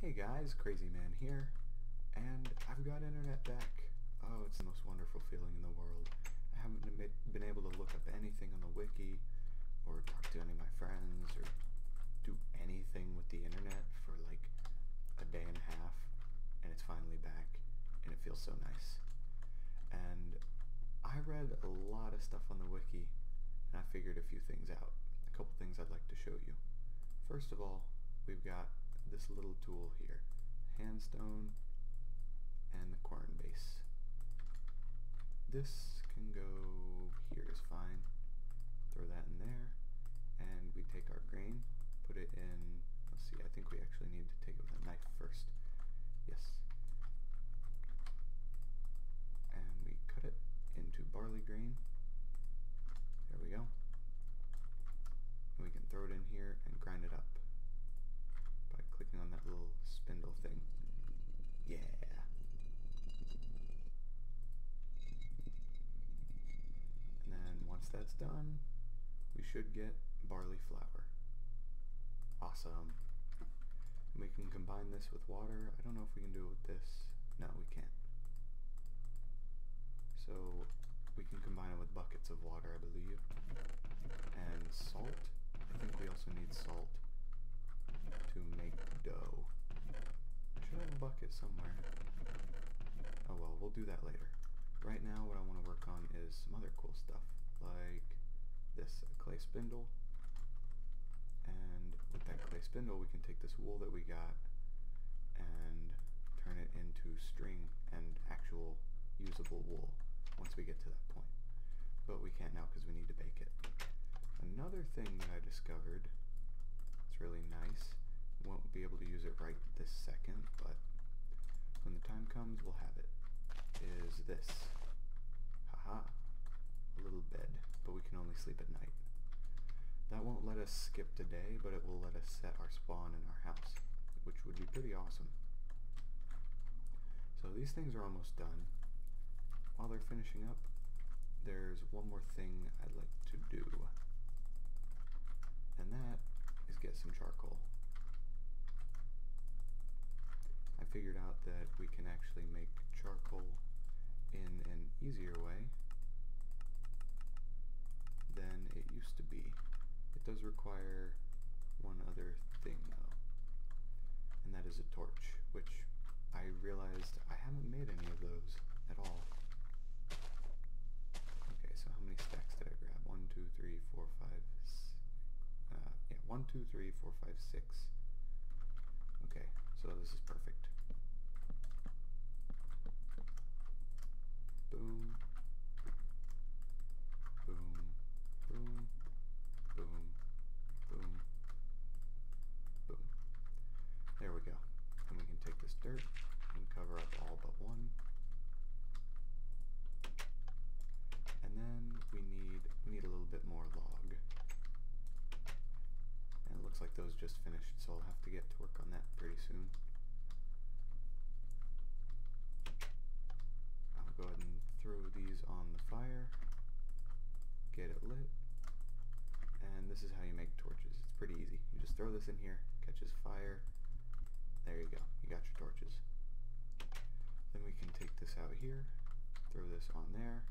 Hey guys, Crazy Man here, and I've got internet back. Oh, it's the most wonderful feeling in the world. I haven't been able to look up anything on the wiki, or talk to any of my friends, or do anything with the internet for like a day and a half, and it's finally back, and it feels so nice. And I read a lot of stuff on the wiki, and I figured a few things out. A couple things I'd like to show you. First of all, we've got this little tool here, handstone and the quern base. This can go here is fine. Throw that in there, and we take our grain, put it in, let's see, I think we actually need to take it with a knife first. Yes. And we cut it into barley grain. There we go. And we can throw it in here and grind it up by clicking on that little spindle thing. Yeah. And then once that's done, we should get barley flour. Awesome. And we can combine this with water. I don't know if we can do it with this. No, we can't. So we can combine it with buckets of water, I believe. And salt. I think we also need salt to make dough. I should have a bucket somewhere. Oh well, we'll do that later. Right now what I want to work on is some other cool stuff, like this, a clay spindle. And with that clay spindle we can take this wool that we got and turn it into string and actual usable wool once we get to that point. But we can't now because we need to bake it. Another thing that I discovered, it's really nice, won't be able to use it right this second, but when the time comes we'll have it, is this. Haha, a little bed, but we can only sleep at night. That won't let us skip today, but it will let us set our spawn in our house, which would be pretty awesome. So these things are almost done. While they're finishing up, there's one more thing I'd like to do, and that is get some charcoal. I figured out that we can actually make charcoal in an easier way than it used to be. It does require one other thing though, and that is a torch, which I realized I haven't made any of those at all. Okay, so how many stacks did I grab? 1, 2, 3, 4, 5, 1, 2, 3, 4, 5, 6. Okay, so this is perfect. Boom, boom, boom, boom, boom, boom. There we go. And we can take this dirt and cover up all but one. And then we need a little bit more log. And it looks like those just finished, so I'll have to get to work on that pretty soon. I'll go ahead and throw these on the fire, get it lit, and this is how you make torches. It's pretty easy. You just throw this in here, catches fire, there you go, you got your torches. Then we can take this out here, throw this on there,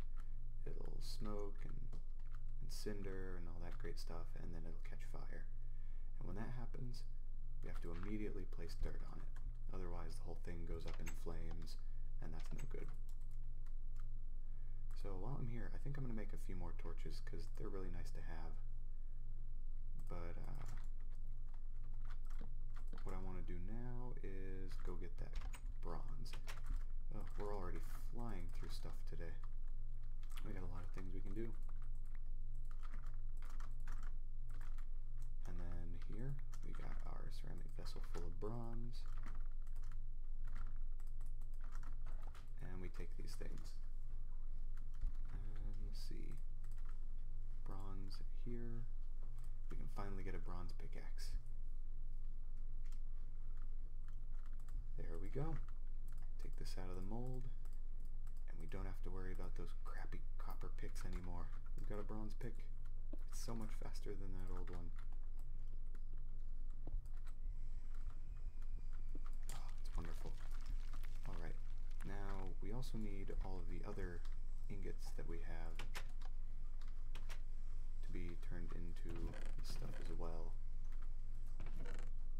it'll smoke and cinder and all that great stuff, and then it'll catch fire. And when that happens, we have to immediately place dirt on it. Otherwise the whole thing goes up in flames, and that's no good. So while I'm here, I think I'm going to make a few more torches because they're really nice to have. But what I want to do now is go get that bronze. Oh, we're already flying through stuff today. We got a lot of things we can do. And then here we got our ceramic vessel full of bronze. And we take these things. And let's see. Bronze here. We can finally get a bronze pickaxe. There we go. Take this out of the mold. And we don't have to worry about those crappy copper picks anymore. We've got a bronze pick. It's so much faster than that old one. also need all of the other ingots that we have to be turned into this stuff as well.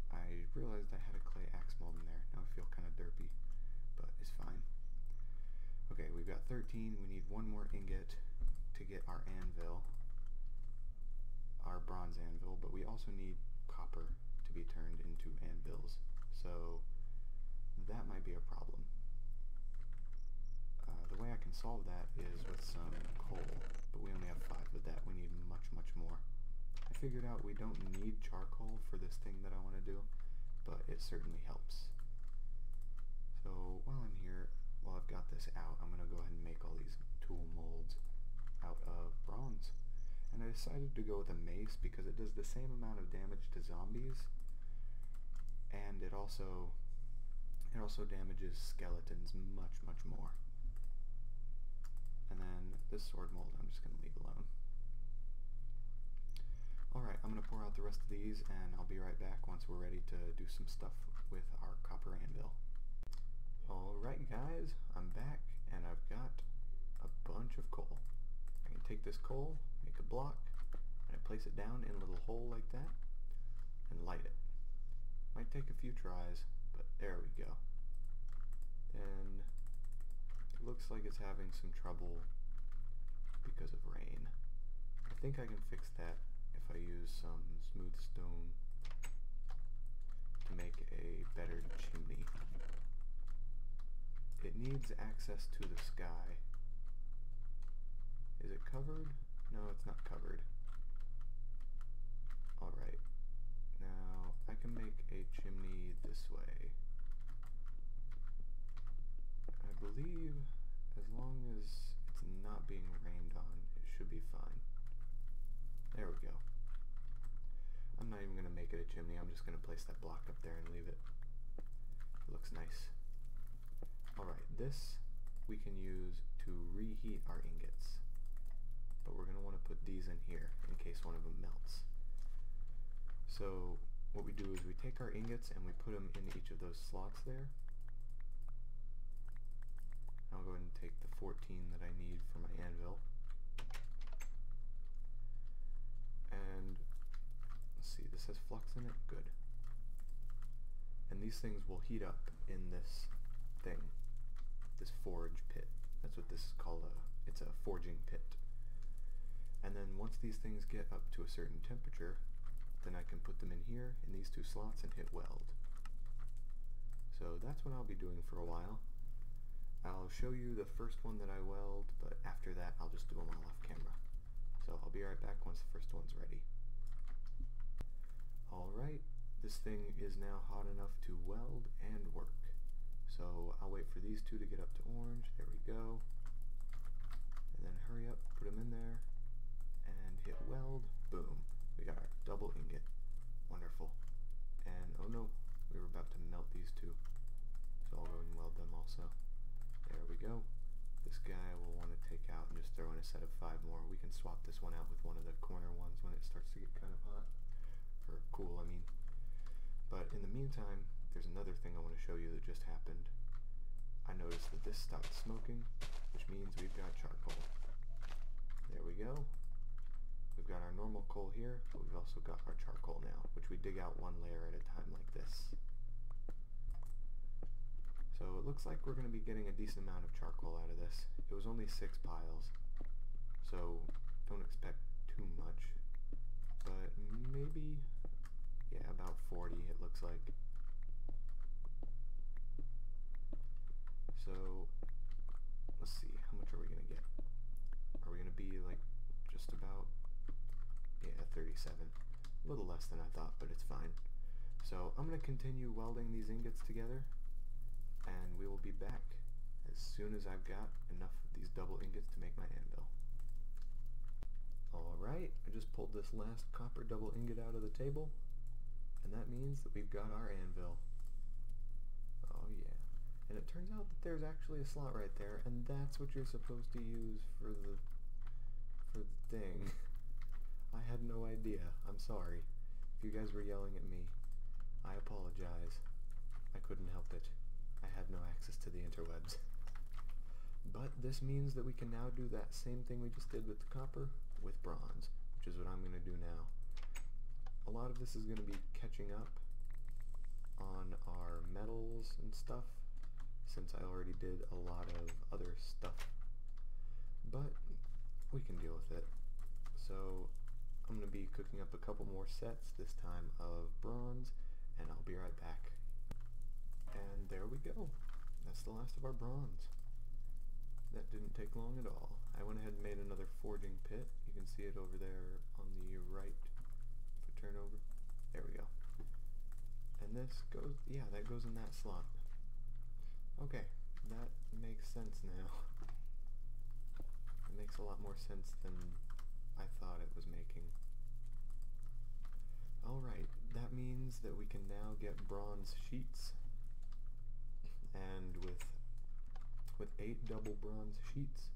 I realized I had a clay axe mold in there. Now I feel kind of derpy, but it's fine. Okay, we've got 13. We need one more ingot to get our anvil, our bronze anvil, but we also need copper to be turned into anvils, so that might be a problem. The way I can solve that is with some coal, but we only have 5 of that. We need much, much more. I figured out we don't need charcoal for this thing that I want to do, but it certainly helps. So while I'm here, while I've got this out, I'm going to go ahead and make all these tool molds out of bronze. And I decided to go with a mace because it does the same amount of damage to zombies, and it also damages skeletons much, much more. And then this sword mold I'm just going to leave alone. Alright, I'm going to pour out the rest of these, and I'll be right back once we're ready to do some stuff with our copper anvil. Alright guys, I'm back, and I've got a bunch of coal. I can take this coal, make a block, and I place it down in a little hole like that, and light it. Might take a few tries, but there we go. Then it looks like it's having some trouble because of rain. I think I can fix that if I use some smooth stone to make a better chimney. It needs access to the sky. Is it covered? No, it's not covered. Alright, now I can make a chimney this way. I believe as long as it's not being rained on, it should be fine. There we go. I'm not even going to make it a chimney, I'm just going to place that block up there and leave it. It looks nice. Alright, this we can use to reheat our ingots. But we're going to want to put these in here in case one of them melts. So what we do is we take our ingots and we put them in each of those slots there. I'll go ahead and take the 14 that I need for my anvil. And let's see, this has flux in it? Good. And these things will heat up in this thing, this forge pit. That's what this is called. It's a forging pit. And then once these things get up to a certain temperature, then I can put them in here in these 2 slots and hit weld. So that's what I'll be doing for a while. I'll show you the first one that I weld, but after that I'll just do them all off camera. So I'll be right back once the first one's ready. Alright, this thing is now hot enough to weld and work. So I'll wait for these 2 to get up to orange. There we go. And then hurry up, put them in there, and hit weld. Boom. We got our double ingot. Wonderful. And oh no, we were about to melt these 2. So I'll go and weld them also. There we go. This guy will want to take out and just throw in a set of 5 more. We can swap this one out with one of the corner ones when it starts to get kind of hot. Or cool, I mean. But in the meantime, there's another thing I want to show you that just happened. I noticed that this stopped smoking, which means we've got charcoal. There we go. We've got our normal coal here, but we've also got our charcoal now, which we dig out 1 layer at a time like this. So it looks like we're going to be getting a decent amount of charcoal out of this. It was only 6 piles, so don't expect too much, but maybe, yeah, about 40 it looks like. So let's see, how much are we going to get? Are we going to be like just about, yeah, 37. A little less than I thought, but it's fine. So I'm going to continue welding these ingots together, and we will be back as soon as I've got enough of these double ingots to make my anvil. Alright, I just pulled this last copper double ingot out of the table, and that means that we've got our anvil. Oh yeah. And it turns out that there's actually a slot right there, and that's what you're supposed to use for the thing. I had no idea. I'm sorry. If you guys were yelling at me, I apologize. I couldn't help it. I had no access to the interwebs. But this means that we can now do that same thing we just did with the copper with bronze, which is what I'm going to do now. A lot of this is going to be catching up on our metals and stuff, since I already did a lot of other stuff, but we can deal with it. So I'm going to be cooking up a couple more sets, this time of bronze, and I'll be right back. And there we go. That's the last of our bronze. That didn't take long at all. I went ahead and made another forging pit. You can see it over there on the right. If I turn over, there we go. And this goes, yeah, that goes in that slot. Okay, that makes sense now. It makes a lot more sense than I thought it was making. Alright, that means that we can now get bronze sheets. And with 8 double bronze sheets,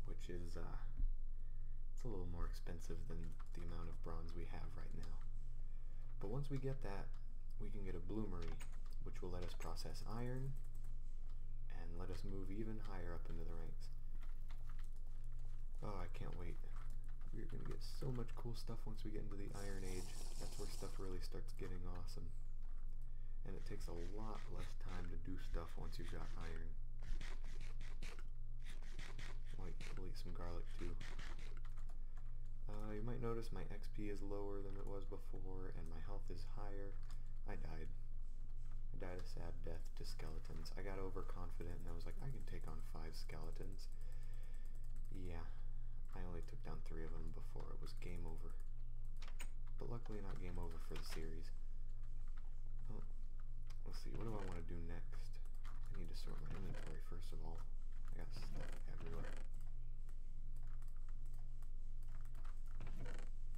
which is it's a little more expensive than the amount of bronze we have right now. But once we get that, we can get a bloomery, which will let us process iron and let us move even higher up into the ranks. Oh, I can't wait. We're going to get so much cool stuff once we get into the Iron Age. That's where stuff really starts getting awesome. And it takes a lot less time to do stuff once you've got iron. We'll eat some garlic too. You might notice my XP is lower than it was before, and my health is higher. I died. I died a sad death to skeletons. I got overconfident and I was like, I can take on 5 skeletons. Yeah, I only took down 3 of them before it was game over. But luckily not game over for the series. Oh, let's see, what do I want to do next? I need to sort my inventory first of all. I got stuff everywhere.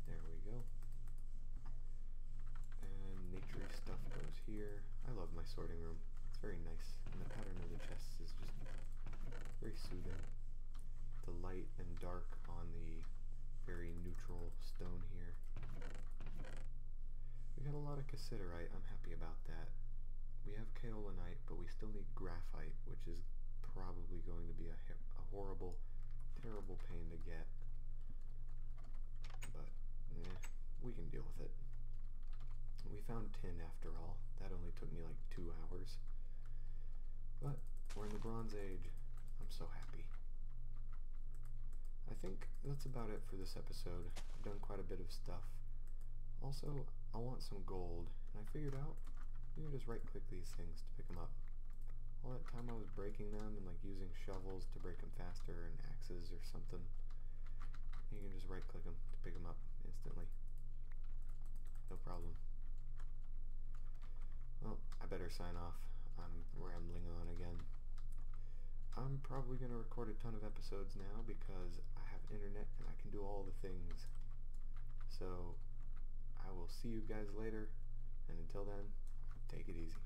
There we go. And nature stuff goes here. I love my sorting room. It's very nice. And the pattern of the chests is just very soothing. The light and dark on the very neutral stone here. We got a lot of cassiterite. I'm happy about that. We have kaolinite, but we still need graphite, which is probably going to be a horrible, terrible pain to get. But, we can deal with it. We found tin after all. That only took me like 2 hours. But, we're in the Bronze Age. I'm so happy. I think that's about it for this episode. I've done quite a bit of stuff. Also, I want some gold, and I figured out you can just right-click these things to pick them up. All that time I was breaking them and like using shovels to break them faster and axes or something, you can just right-click them to pick them up instantly. No problem. Well, I better sign off. I'm rambling on again. I'm probably going to record a ton of episodes now because I have internet and I can do all the things. So, I will see you guys later, and until then, take it easy.